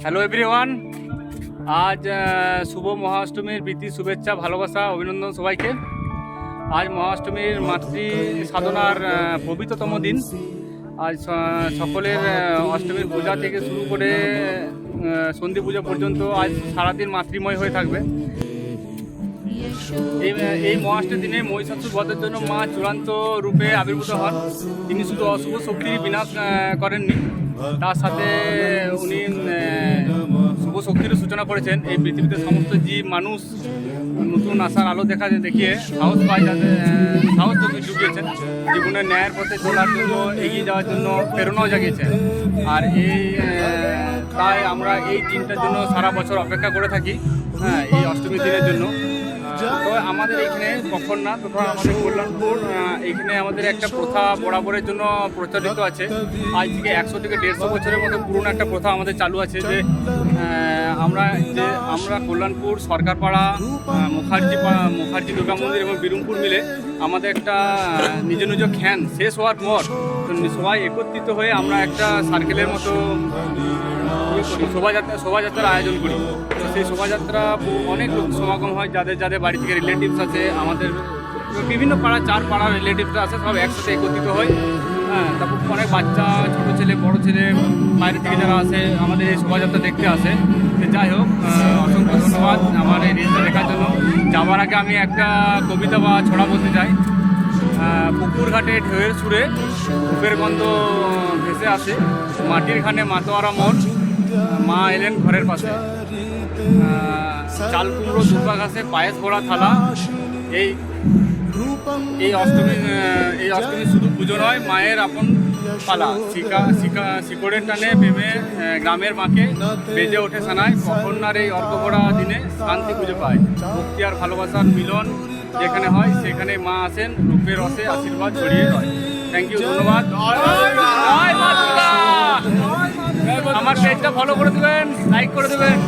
Hello everyone, আজ শুভ মহাষ্টমীর প্রীতি শুভেচ্ছা ভালোবাসা অভিনন্দন সবাইকে। আজ মহাষ্টমীর মাতৃ সাধনার পবিত্রতম দিন। আজ সকলের অষ্টমীর পূজা থেকে শুরু করে সন্ধি পূজা পর্যন্ত আজ সারাদিন মাতৃময় হয়ে থাকবে। এই মহাষ্টমীর দিনে মহিষাসুর বধের জন্য মা চূড়ান্ত রূপে আবির্ভূত হন। তিনি শুধু অশুভ শক্তির বিনাশ করেননি, তার সাথে উনি শুভ শক্তিরও সূচনা করেছেন। এই পৃথিবীতে সমস্ত জীব মানুষ নতুন আশার আলো দেখিয়ে সাহস পায়, যাদের সাহস জুগিয়েছেন, জীবনের ন্যায়ের পথে চলার জন্য, এগিয়ে যাওয়ার জন্য প্রেরণাও জাগিয়েছেন। আর তাই আমরা এই দিনটার জন্য সারা বছর অপেক্ষা করে থাকি, এই অষ্টমীর দিনের জন্য। তো আমাদের এইখানে কখন না তখন আমাদের কল্যাণপুর এইখানে আমাদের একটা প্রথা বরাবরের জন্য প্রচলিত আছে। আজ থেকে 100 থেকে 150 বছরের মতো পুরনো একটা প্রথা আমাদের চালু আছে, যে আমরা কল্যাণপুর, সরকারপাড়া, মুখার্জি দুর্গা মন্দির এবং বিরুমপুর মিলে আমাদের একটা নিজ নিজ খ্যান শেষ হওয়ার পর সবাই একত্রিত হয়ে আমরা একটা সার্কেলের মতো শোভাযাত্রার আয়োজন করি। তো সেই শোভাযাত্রা অনেক লোক সমাগম হয়, যাদের বাড়ি থেকে রিলেটিভস আছে, আমাদের বিভিন্ন পাড়া 4 পাড়ার রিলেটিভসরা আছে, সব একসাথে একত্রিত হয়। তারপর অনেক বাচ্চা, ছোটো ছেলে, বড় ছেলে, বাইরে থেকে যারা আসে আমাদের এই শোভাযাত্রা দেখতে আসে। যাই হোক, অসংখ্য ধন্যবাদ আমার এই রিলসটা দেখার জন্য। যাওয়ার আগে আমি একটা কবিতা বা ছড়া বলতে চাই। পুকুর ঘাটে ঢেউয়ের সুরে ধূপের গন্ধ ভেসে আসে, মাটির খানে মাতোয়ারা মন, মা এলেন ঘরের পাশে, চাল কুমড়ো দুপা ঘাসে পায়েস ভরা থালা। এই অষ্টমী শুধু পুজো নয়, মায়ের আপন পালা। শিকড়ের টানে প্রেমে গ্রামের মাকে বেজে ওঠে সানায়, কখন আর এই অর্ঘ্যভরা দিনে শান্তি খুঁজে পায়। ভক্তি আর ভালোবাসার মিলন যেখানে হয়, সেখানে মা আসেন রূপের রসে আশীর্বাদ ছড়িয়ে হয়। থ্যাংক ইউ, ধন্যবাদ। আমার পেজটা ফলো করে দেবেন, লাইক করে দেবেন।